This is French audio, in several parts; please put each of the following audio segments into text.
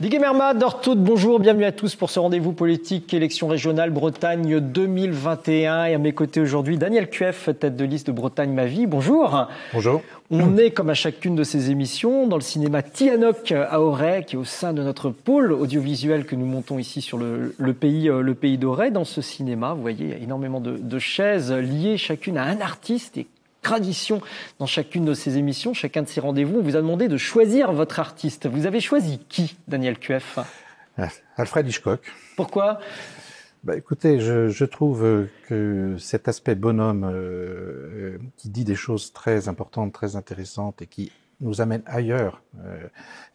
Digue Merma, Dortout, bonjour, bienvenue à tous pour ce rendez-vous politique, élection régionale Bretagne 2021. Et à mes côtés aujourd'hui, Daniel Cueff, tête de liste de Bretagne Ma Vie, bonjour. Bonjour. On est, comme à chacune de ces émissions, dans le cinéma Tianoc à Auray, qui est au sein de notre pôle audiovisuel que nous montons ici sur le pays d'Auray. Dans ce cinéma, vous voyez, il y a énormément de chaises liées chacune à un artiste et tradition dans chacune de ces émissions, chacun de ces rendez-vous. On vous a demandé de choisir votre artiste. Vous avez choisi qui, Daniel Cueff? Alfred Hitchcock. Pourquoi? Écoutez, je trouve que cet aspect bonhomme qui dit des choses très importantes, très intéressantes et qui nous amène ailleurs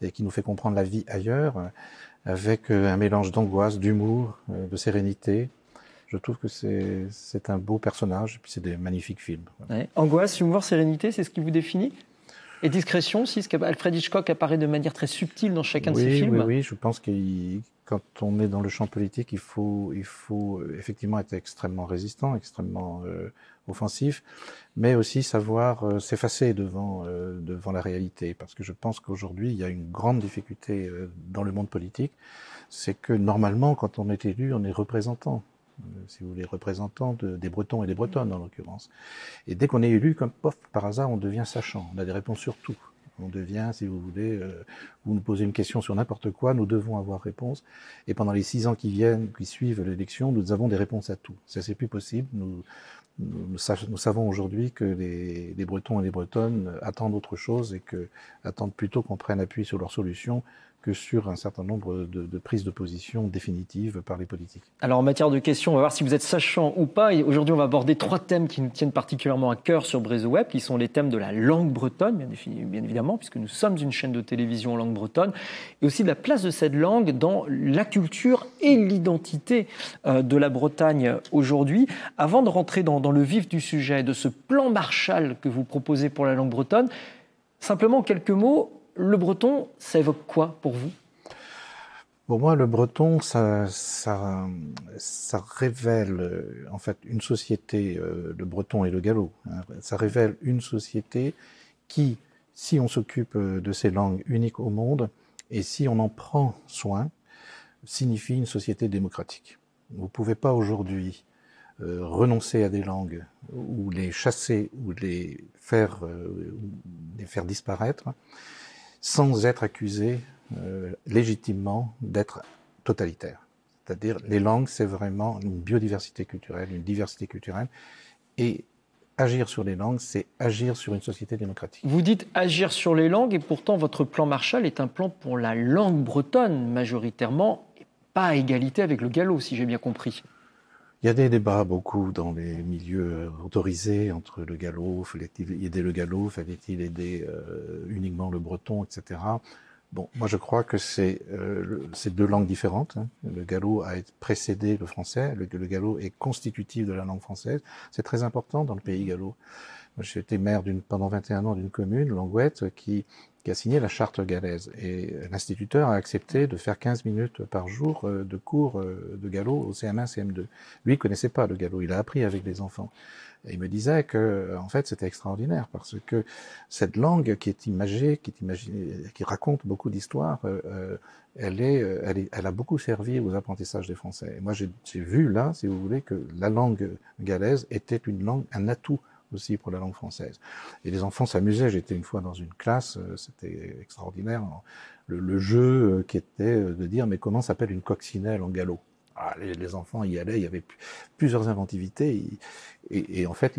et qui nous fait comprendre la vie ailleurs, avec un mélange d'angoisse, d'humour, de sérénité. Je trouve que c'est un beau personnage et puis c'est des magnifiques films. Ouais. Angoisse, humour, sérénité, c'est ce qui vous définit? Et discrétion aussi, parce qu'Alfred Hitchcock apparaît de manière très subtile dans chacun de ses films. Oui, je pense que quand on est dans le champ politique, il faut effectivement être extrêmement résistant, extrêmement offensif, mais aussi savoir s'effacer devant la réalité. Parce que je pense qu'aujourd'hui, il y a une grande difficulté dans le monde politique, c'est que normalement, quand on est élu, on est représentant. Si vous voulez, représentant des Bretons et des Bretonnes en l'occurrence. Et dès qu'on est élu, comme pof, par hasard, on devient sachant. On a des réponses sur tout. On devient, si vous voulez, vous nous posez une question sur n'importe quoi, nous devons avoir réponse. Et pendant les 6 ans qui suivent l'élection, nous avons des réponses à tout. Ça, c'est plus possible. Nous savons aujourd'hui que les Bretons et les Bretonnes attendent autre chose et attendent plutôt qu'on prenne appui sur leurs solutions que sur un certain nombre de prises de position définitives par les politiques. Alors en matière de questions, on va voir si vous êtes sachant ou pas. Et aujourd'hui, on va aborder 3 thèmes qui nous tiennent particulièrement à cœur sur Brésil Web, qui sont les thèmes de la langue bretonne, bien évidemment, puisque nous sommes une chaîne de télévision en langue bretonne, et aussi de la place de cette langue dans la culture et l'identité de la Bretagne aujourd'hui. Avant de rentrer dans le vif du sujet, de ce plan Marshall que vous proposez pour la langue bretonne, simplement quelques mots. Le breton, ça évoque quoi pour vous? Pour moi, le breton, ça révèle en fait une société, le breton et le gallo, hein, ça révèle une société qui, si on s'occupe de ces langues uniques au monde, et si on en prend soin, signifie une société démocratique. Vous ne pouvez pas aujourd'hui renoncer à des langues, ou les chasser, ou les faire disparaître, sans être accusé légitimement d'être totalitaire. C'est-à-dire, les langues, c'est vraiment une biodiversité culturelle, une diversité culturelle, et agir sur les langues, c'est agir sur une société démocratique. Vous dites agir sur les langues, et pourtant votre plan Marshall est un plan pour la langue bretonne majoritairement, et pas à égalité avec le gallo, si j'ai bien compris. Il y a des débats beaucoup dans les milieux autorisés entre le gallo, fallait-il aider le gallo, fallait-il aider uniquement le breton, etc. Bon, moi je crois que c'est 2 langues différentes. Hein. Le gallo a précédé le français, le gallo est constitutif de la langue française. C'est très important dans le pays gallo. J'ai été maire pendant 21 ans d'une commune, Langouette, qui a signé la charte gallaise. Et l'instituteur a accepté de faire 15 minutes par jour de cours de gallo au CM1, CM2. Lui, il connaissait pas le gallo, il a appris avec les enfants. Et il me disait que, en fait, c'était extraordinaire parce que cette langue qui est imagée, qui raconte beaucoup d'histoires, elle a beaucoup servi aux apprentissages des Français. Et moi, j'ai vu là, si vous voulez, que la langue gallaise était un atout aussi pour la langue française. Et les enfants s'amusaient. J'étais une fois dans une classe, c'était extraordinaire. Le jeu qui était de dire, mais comment s'appelle une coccinelle en gallo? Les enfants y allaient, il y avait plusieurs inventivités. Et en fait,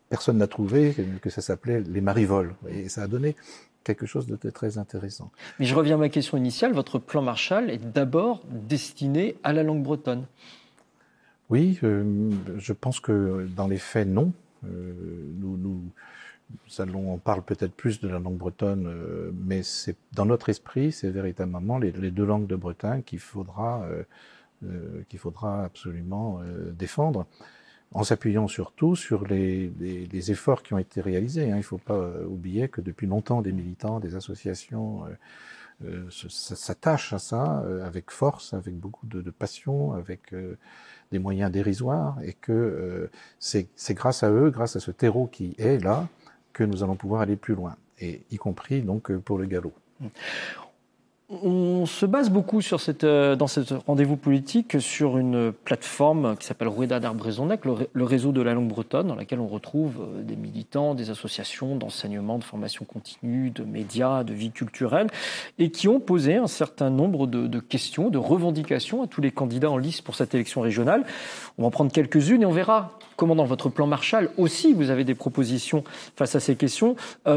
personne n'a trouvé que ça s'appelait les marivoles. Et ça a donné quelque chose de très intéressant. Mais je reviens à ma question initiale. Votre plan Marshall est d'abord destiné à la langue bretonne. Oui, je pense que dans les faits, non. On parle peut-être plus de la langue bretonne, mais c'est dans notre esprit, c'est véritablement les 2 langues de Bretagne qu'il faudra absolument défendre, en s'appuyant surtout sur les efforts qui ont été réalisés. Hein. Il ne faut pas oublier que depuis longtemps, des militants, des associations s'attachent à ça avec force, avec beaucoup de passion, avec des moyens dérisoires, et que c'est grâce à eux, grâce à ce terreau qui est là, que nous allons pouvoir aller plus loin, et y compris donc pour le gallo. On se base beaucoup sur dans ce rendez-vous politique sur une plateforme qui s'appelle Rueda d'Arbrezonnec, le réseau de la langue bretonne, dans laquelle on retrouve des militants, des associations d'enseignement, de formation continue, de médias, de vie culturelle, et qui ont posé un certain nombre de questions, de revendications à tous les candidats en lice pour cette élection régionale. On va en prendre quelques-unes et on verra comment dans votre plan Marshall aussi vous avez des propositions face à ces questions.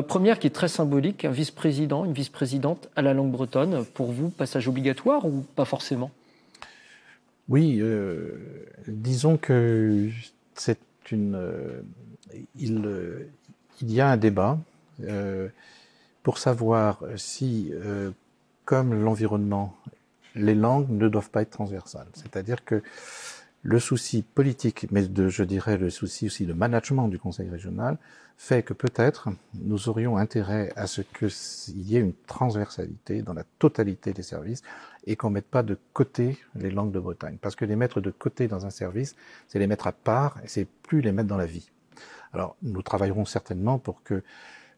Première qui est très symbolique, un vice-président, une vice-présidente à la langue bretonne. Pour vous, passage obligatoire ou pas forcément? Oui, disons que c'est il y a un débat pour savoir si, comme l'environnement, les langues ne doivent pas être transversales. C'est-à-dire que le souci politique, mais je dirais le souci aussi de management du Conseil régional, fait que peut-être nous aurions intérêt à ce qu'il y ait une transversalité dans la totalité des services et qu'on ne mette pas de côté les langues de Bretagne. Parce que les mettre de côté dans un service, c'est les mettre à part et c'est plus les mettre dans la vie. Alors, nous travaillerons certainement pour que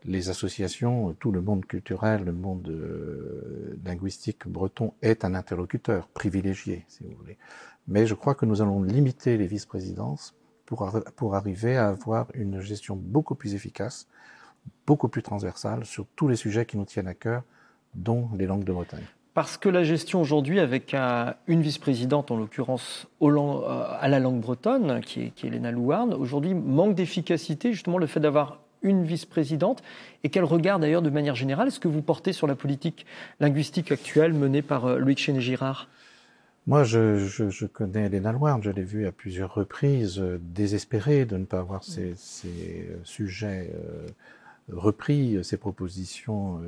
les associations, tout le monde culturel, le monde linguistique breton ait un interlocuteur privilégié, si vous voulez. Mais je crois que nous allons limiter les vice-présidences pour arriver à avoir une gestion beaucoup plus efficace, beaucoup plus transversale sur tous les sujets qui nous tiennent à cœur, dont les langues de Bretagne. Parce que la gestion aujourd'hui, avec une vice-présidente, en l'occurrence à la langue bretonne, qui est Léna Louarn, aujourd'hui manque d'efficacité, justement le fait d'avoir une vice-présidente. Et quel regard d'ailleurs de manière générale est-ce que vous portez sur la politique linguistique actuelle menée par Loïc Chéné-Girard? Moi, je connais Léna Louarn, je l'ai vue à plusieurs reprises, désespérée de ne pas avoir ces sujets repris, ses propositions,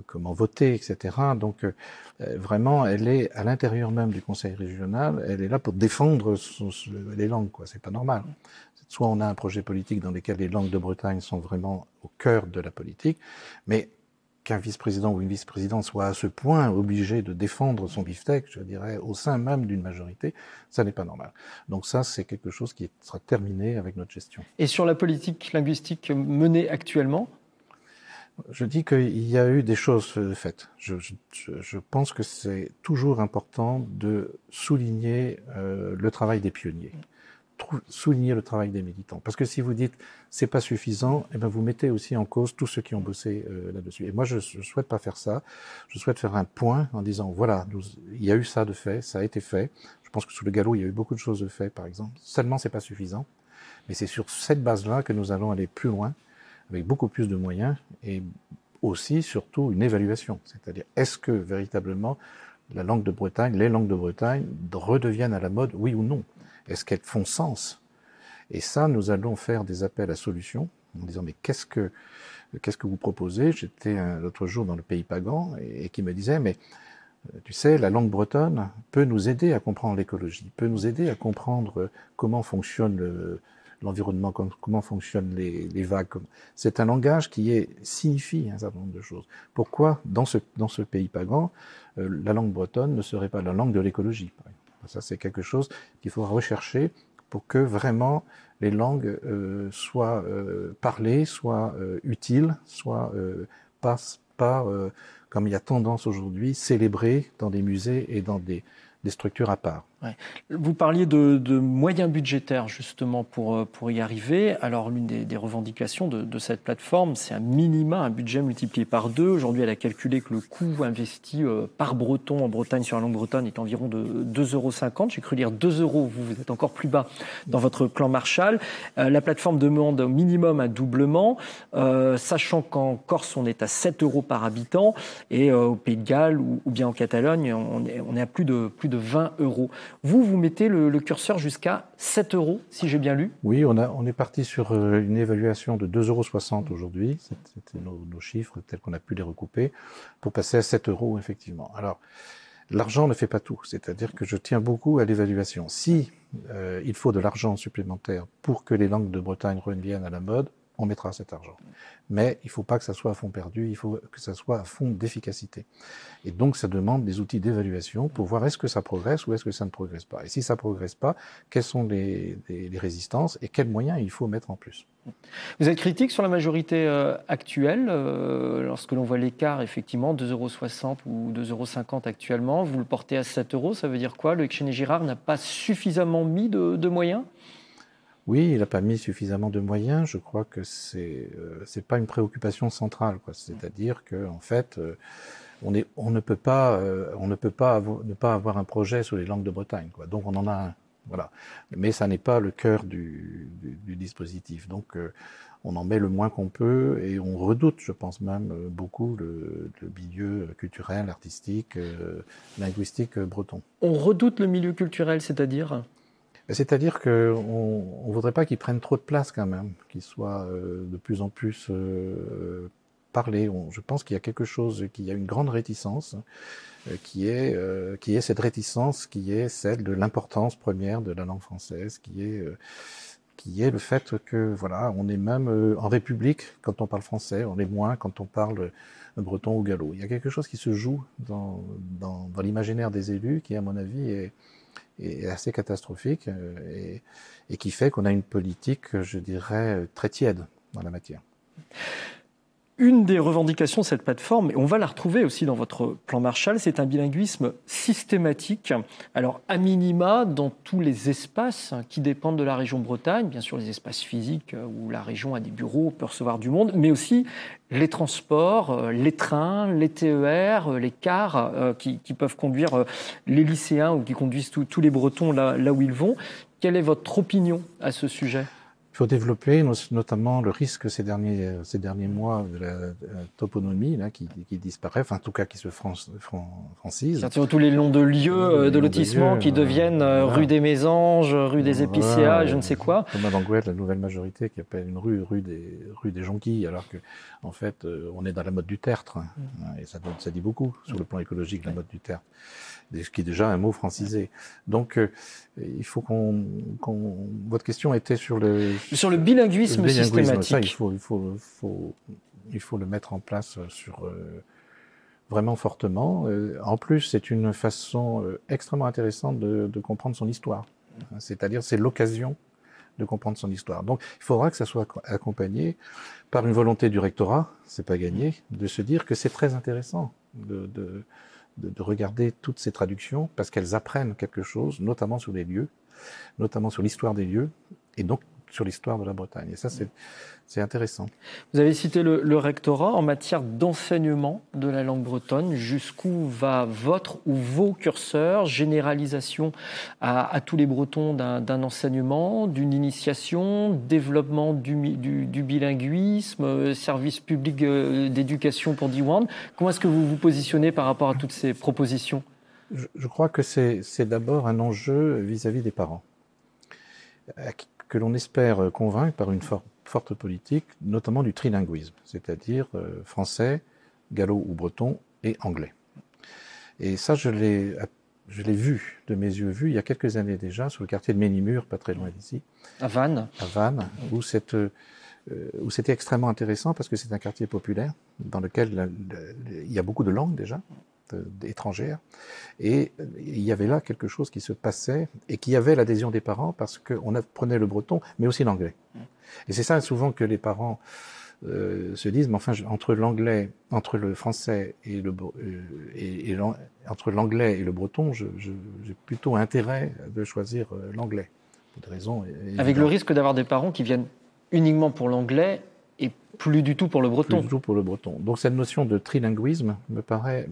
comment voter, etc. Donc, vraiment, elle est à l'intérieur même du Conseil régional, elle est là pour défendre les langues, quoi. C'est pas normal. Soit on a un projet politique dans lequel les langues de Bretagne sont vraiment au cœur de la politique, mais qu'un vice-président ou une vice-présidente soit à ce point obligé de défendre son beefsteak, je dirais, au sein même d'une majorité, ça n'est pas normal. Donc ça, c'est quelque chose qui sera terminé avec notre gestion. Et sur la politique linguistique menée actuellement? Je dis qu'il y a eu des choses faites. Je pense que c'est toujours important de souligner le travail des pionniers. Souligner le travail des militants. Parce que si vous dites c'est pas suffisant, eh ben vous mettez aussi en cause tous ceux qui ont bossé là-dessus. Et moi, je souhaite pas faire ça. Je souhaite faire un point en disant voilà, il y a eu ça de fait, ça a été fait. Je pense que sous le galop, il y a eu beaucoup de choses de fait, par exemple. Seulement, c'est pas suffisant. Mais c'est sur cette base-là que nous allons aller plus loin, avec beaucoup plus de moyens et aussi, surtout, une évaluation. C'est-à-dire, est-ce que véritablement la langue de Bretagne, les langues de Bretagne redeviennent à la mode, oui ou non? Est-ce qu'elles font sens? Et ça, nous allons faire des appels à solutions en disant mais qu'est-ce que vous proposez? J'étais l'autre jour dans le Pays Pagan et qui me disait mais tu sais, la langue bretonne peut nous aider à comprendre l'écologie, peut nous aider à comprendre comment fonctionne l'environnement, comment fonctionnent les vagues. C'est un langage qui signifie un certain nombre de choses. Pourquoi dans ce Pays Pagan, la langue bretonne ne serait pas la langue de l'écologie, par exemple? Ça, c'est quelque chose qu'il faudra rechercher pour que vraiment les langues soient parlées, soient utiles, soient pas comme il y a tendance aujourd'hui, célébrées dans des musées et dans des structures à part. Ouais. Vous parliez de moyens budgétaires justement pour y arriver. Alors l'une des revendications de cette plateforme, c'est un budget multiplié par 2. Aujourd'hui, elle a calculé que le coût investi par breton en Bretagne sur la langue bretonne est environ de 2,50 €. J'ai cru lire 2 €. Vous êtes encore plus bas dans votre plan Marshall. La plateforme demande au minimum un doublement, sachant qu'en Corse, on est à 7 € par habitant et au Pays de Galles ou bien en Catalogne, on est à plus de 20 €. Vous mettez le curseur jusqu'à 7 €, si j'ai bien lu. Oui, on est parti sur une évaluation de 2,60 € aujourd'hui. C'était nos chiffres tels qu'on a pu les recouper pour passer à 7 €, effectivement. Alors, l'argent ne fait pas tout. C'est-à-dire que je tiens beaucoup à l'évaluation. Si il faut de l'argent supplémentaire pour que les langues de Bretagne reviennent à la mode, on mettra cet argent. Mais il ne faut pas que ça soit à fond perdu, il faut que ça soit à fond d'efficacité. Et donc, ça demande des outils d'évaluation pour voir est-ce que ça progresse ou est-ce que ça ne progresse pas. Et si ça ne progresse pas, quelles sont les résistances et quels moyens il faut mettre en plus. Vous êtes critique sur la majorité actuelle, lorsque l'on voit l'écart, effectivement, 2,60 € ou 2,50 € actuellement, vous le portez à 7 €, ça veut dire quoi? Le Etienne Girard n'a pas suffisamment mis de moyens? Oui, il n'a pas mis suffisamment de moyens. Je crois que c'est pas une préoccupation centrale, quoi. C'est-à-dire que en fait, on ne peut pas ne pas avoir un projet sur les langues de Bretagne, quoi. Donc on en a un, voilà. Mais ça n'est pas le cœur du dispositif. Donc on en met le moins qu'on peut et on redoute, je pense même beaucoup le milieu culturel, artistique, linguistique breton. On redoute le milieu culturel, c'est-à-dire? C'est-à-dire qu'on ne voudrait pas qu'ils prennent trop de place quand même, qu'ils soient de plus en plus parlés. Je pense qu'il y a quelque chose, qu'il y a une grande réticence, qui est cette réticence qui est celle de l'importance première de la langue française, qui est le fait que voilà, on est même en République quand on parle français, on est moins quand on parle breton ou gallo. Il y a quelque chose qui se joue dans l'imaginaire des élus qui, à mon avis, est assez catastrophique et qui fait qu'on a une politique, je dirais, très tiède dans la matière. Une des revendications de cette plateforme, et on va la retrouver aussi dans votre plan Marshall, c'est un bilinguisme systématique. Alors, à minima, dans tous les espaces qui dépendent de la région Bretagne, bien sûr les espaces physiques où la région a des bureaux, peut recevoir du monde, mais aussi les transports, les trains, les TER, les cars qui peuvent conduire les lycéens ou qui conduisent tous les Bretons là où ils vont. Quelle est votre opinion à ce sujet ? Il faut développer notamment le risque ces derniers mois de la toponymie là, qui disparaît, enfin en tout cas qui se francise. C'est-à-dire tous les noms de lieux de lotissement qui deviennent rue des Mésanges, rue des Épicéas, je ne sais quoi. Thomas d'Anguette, la nouvelle majorité qui appelle une rue des Jonquilles, alors que en fait on est dans la mode du tertre, et ça dit beaucoup sur le plan écologique, la mode du tertre, ce qui est déjà un mot francisé. Donc il faut votre question était sur le bilinguisme systématique. Ça, il faut le mettre en place vraiment fortement. En plus, c'est une façon extrêmement intéressante de comprendre son histoire. C'est-à-dire, c'est l'occasion de comprendre son histoire. Donc, il faudra que ça soit accompagné par une volonté du rectorat, c'est pas gagné, de se dire que c'est très intéressant de regarder toutes ces traductions parce qu'elles apprennent quelque chose, notamment sur les lieux, notamment sur l'histoire des lieux, et donc sur l'histoire de la Bretagne. Et ça, c'est intéressant. Vous avez cité le rectorat en matière d'enseignement de la langue bretonne. Jusqu'où va votre ou vos curseurs? Généralisation à tous les Bretons d'un enseignement, d'une initiation, développement du bilinguisme, service public d'éducation pour Diwan. Comment est-ce que vous vous positionnez par rapport à toutes ces propositions? Je crois que c'est d'abord un enjeu vis-à-vis des parents, que l'on espère convaincre par une forte politique, notamment du trilinguisme, c'est-à-dire français, gallo ou breton et anglais. Et ça, je l'ai vu, de mes yeux vu, il y a quelques années déjà, sur le quartier de Ménimur, pas très loin d'ici. À Vannes. À Vannes, où c'était extrêmement intéressant parce que c'est un quartier populaire dans lequel il y a beaucoup de langues déjà, étrangères, et il y avait là quelque chose qui se passait et qui avait l'adhésion des parents parce qu'on apprenait le breton, mais aussi l'anglais. Et c'est ça souvent que les parents se disent, mais enfin, entre le français et entre l'anglais et le breton, j'ai plutôt intérêt de choisir l'anglais, pour des raisons évidentes. Avec le risque d'avoir des parents qui viennent uniquement pour l'anglais et plus du tout pour le breton. Plus du tout pour le breton. Donc cette notion de trilinguisme me paraît,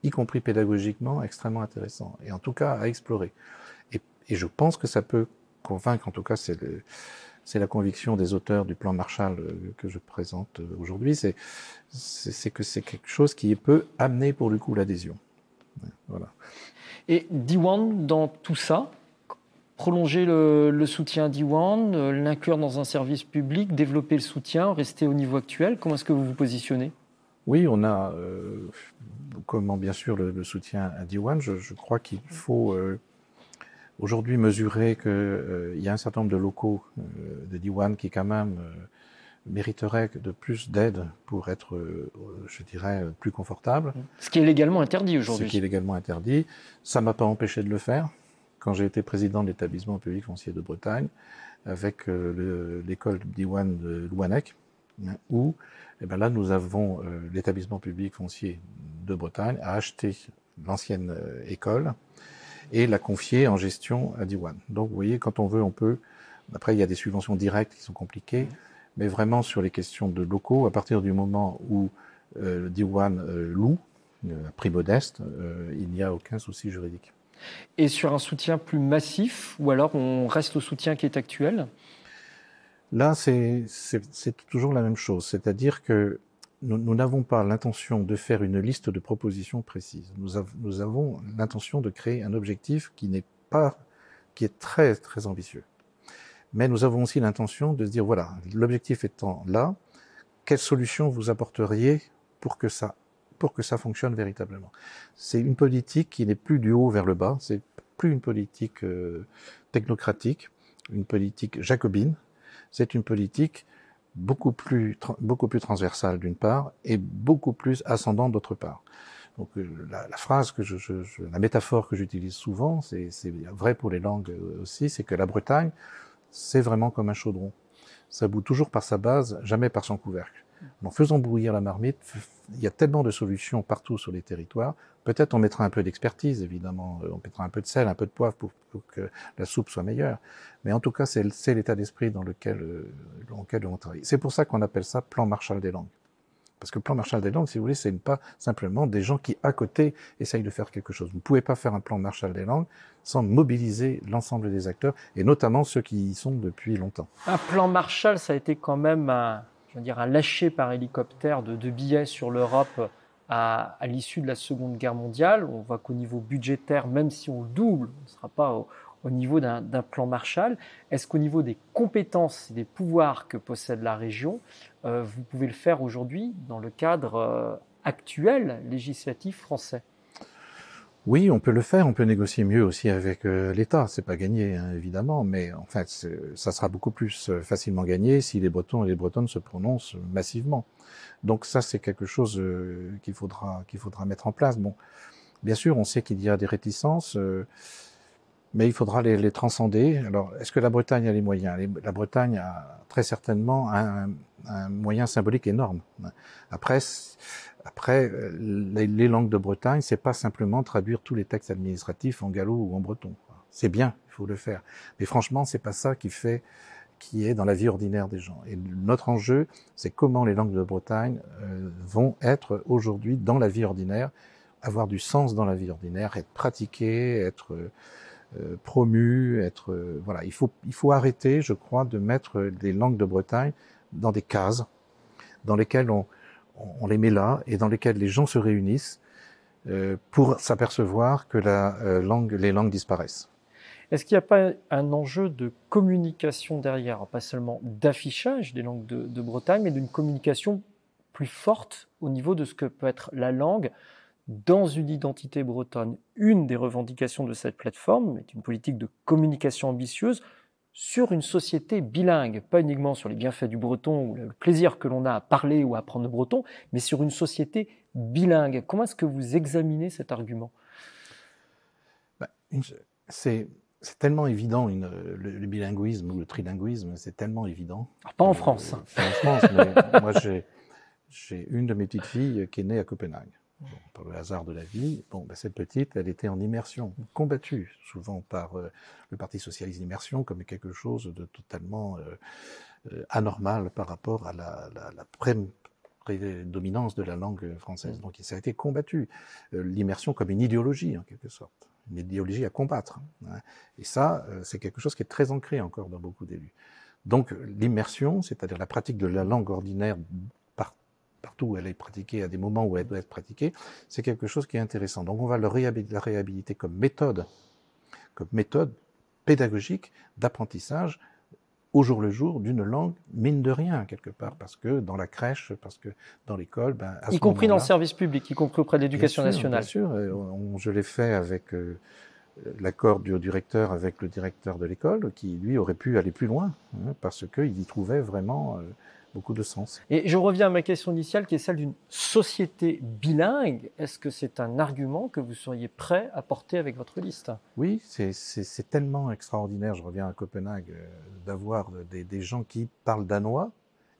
y compris pédagogiquement, extrêmement intéressant, et en tout cas à explorer. Et je pense que ça peut convaincre, en tout cas c'est la conviction des auteurs du plan Marshall que je présente aujourd'hui, c'est que c'est quelque chose qui peut amener pour le coup l'adhésion. Voilà. Et Diwan, dans tout ça, prolonger le soutien à Diwan, l'inclure dans un service public, développer le soutien, rester au niveau actuel, comment est-ce que vous vous positionnez ? Oui, on a, comment bien sûr le soutien à Diwan, je crois qu'il faut aujourd'hui mesurer qu'il y a un certain nombre de locaux de Diwan qui quand même mériterait de plus d'aide pour être, je dirais, plus confortable. Ce qui est légalement interdit aujourd'hui. Ce qui est légalement interdit. Ça ne m'a pas empêché de le faire. Quand j'ai été président de l'établissement public foncier de Bretagne, avec l'école Diwan de Louannec, où là nous avons l'établissement public foncier de Bretagne a acheté l'ancienne école et l'a confiée en gestion à Diwan. Donc vous voyez, quand on veut, on peut. Après, il y a des subventions directes qui sont compliquées, mais vraiment sur les questions de locaux, à partir du moment où Diwan loue, à prix modeste, il n'y a aucun souci juridique. Et sur un soutien plus massif, ou alors on reste au soutien qui est actuel? Là, c'est toujours la même chose, c'est-à-dire que nous n'avons pas l'intention de faire une liste de propositions précises. Nous avons l'intention de créer un objectif qui est très très ambitieux. Mais nous avons aussi l'intention de se dire, voilà, l'objectif étant là, quelle solution vous apporteriez pour que ça fonctionne véritablement. C'est une politique qui n'est plus du haut vers le bas, c'est plus une politique technocratique, une politique jacobine, c'est une politique beaucoup plus transversale d'une part et beaucoup plus ascendante d'autre part. Donc la phrase la métaphore que j'utilise souvent, c'est vrai pour les langues aussi, c'est que la Bretagne, c'est vraiment comme un chaudron. Ça bout toujours par sa base, jamais par son couvercle. En faisant bouillir la marmite, il y a tellement de solutions partout sur les territoires. Peut-être on mettra un peu d'expertise, évidemment. On mettra un peu de sel, un peu de poivre pour que la soupe soit meilleure. Mais en tout cas, c'est l'état d'esprit dans lequel on travaille. C'est pour ça qu'on appelle ça plan Marshall des langues. Parce que le plan Marshall des langues, si vous voulez, c'est pas simplement des gens qui, à côté, essayent de faire quelque chose. Vous ne pouvez pas faire un plan Marshall des langues sans mobiliser l'ensemble des acteurs, et notamment ceux qui y sont depuis longtemps. Un plan Marshall, ça a été quand même un lâcher par hélicoptère de billets sur l'Europe à l'issue de la Seconde Guerre mondiale. On voit qu'au niveau budgétaire, même si on le double, on ne sera pas au niveau d'un plan Marshall. Est-ce qu'au niveau des compétences et des pouvoirs que possède la région, vous pouvez le faire aujourd'hui dans le cadre actuel législatif français? Oui, on peut le faire, on peut négocier mieux aussi avec l'État. C'est pas gagné, hein, évidemment, mais en fait, ça sera beaucoup plus facilement gagné si les Bretons et les Bretonnes se prononcent massivement. Donc ça, c'est quelque chose qu'il faudra mettre en place. Bon, bien sûr, on sait qu'il y a des réticences, mais il faudra les transcender. Alors, est-ce que la Bretagne a les moyens? La Bretagne a très certainement un moyen symbolique énorme. Après, les langues de Bretagne, c'est pas simplement traduire tous les textes administratifs en gallo ou en breton. C'est bien, il faut le faire. Mais franchement, c'est pas ça qui est dans la vie ordinaire des gens. Et notre enjeu, c'est comment les langues de Bretagne vont être aujourd'hui dans la vie ordinaire, avoir du sens dans la vie ordinaire, être pratiquées, être promues, voilà. Il faut arrêter, je crois, de mettre les langues de Bretagne dans des cases dans lesquelles on les met là et dans lesquelles les gens se réunissent pour s'apercevoir que les langues disparaissent. Est-ce qu'il n'y a pas un enjeu de communication derrière, pas seulement d'affichage des langues de Bretagne, mais d'une communication plus forte au niveau de ce que peut être la langue dans une identité bretonne? Une des revendications de cette plateforme est une politique de communication ambitieuse sur une société bilingue, pas uniquement sur les bienfaits du breton ou le plaisir que l'on a à parler ou à apprendre le breton, mais sur une société bilingue. Comment est-ce que vous examinez cet argument? C'est tellement évident, le bilinguisme ou le trilinguisme, c'est tellement évident. Alors, pas en France. Pas en France, mais moi j'ai une de mes petites filles qui est née à Copenhague. Bon, par le hasard de la vie, cette petite, elle était en immersion, combattue souvent par le Parti socialiste d'immersion comme quelque chose de totalement anormal par rapport à la prédominance de la langue française. Donc ça a été combattu. L'immersion comme une idéologie, en quelque sorte. Une idéologie à combattre. Hein. Et ça, c'est quelque chose qui est très ancré encore dans beaucoup d'élus. Donc l'immersion, c'est-à-dire la pratique de la langue ordinaire partout où elle est pratiquée, à des moments où elle doit être pratiquée, c'est quelque chose qui est intéressant. Donc on va la réhabiliter comme méthode pédagogique d'apprentissage au jour le jour d'une langue, mine de rien, quelque part, parce que dans la crèche, parce que dans l'école... y compris dans le service public, y compris auprès de l'éducation nationale. Bien sûr, je l'ai fait avec l'accord du recteur avec le directeur de l'école, qui lui aurait pu aller plus loin, hein, parce qu'il y trouvait vraiment beaucoup de sens. Et je reviens à ma question initiale, qui est celle d'une société bilingue. Est-ce que c'est un argument que vous seriez prêt à porter avec votre liste? Oui, c'est tellement extraordinaire, je reviens à Copenhague, d'avoir des gens qui parlent danois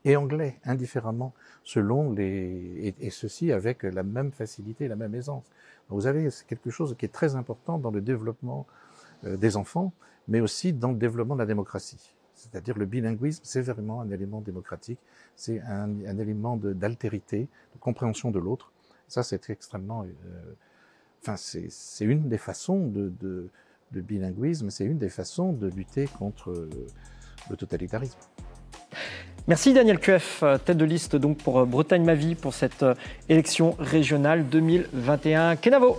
et anglais, indifféremment, selon et ceci avec la même facilité, la même aisance. Donc vous avez quelque chose qui est très important dans le développement des enfants, mais aussi dans le développement de la démocratie. C'est-à-dire le bilinguisme, c'est vraiment un élément démocratique, c'est un élément d'altérité, de compréhension de l'autre. Ça, c'est extrêmement... Enfin, c'est une des façons de bilinguisme, c'est une des façons de lutter contre le totalitarisme. Merci Daniel Cueff, tête de liste donc pour Bretagne Ma Vie pour cette élection régionale 2021. Kenavo.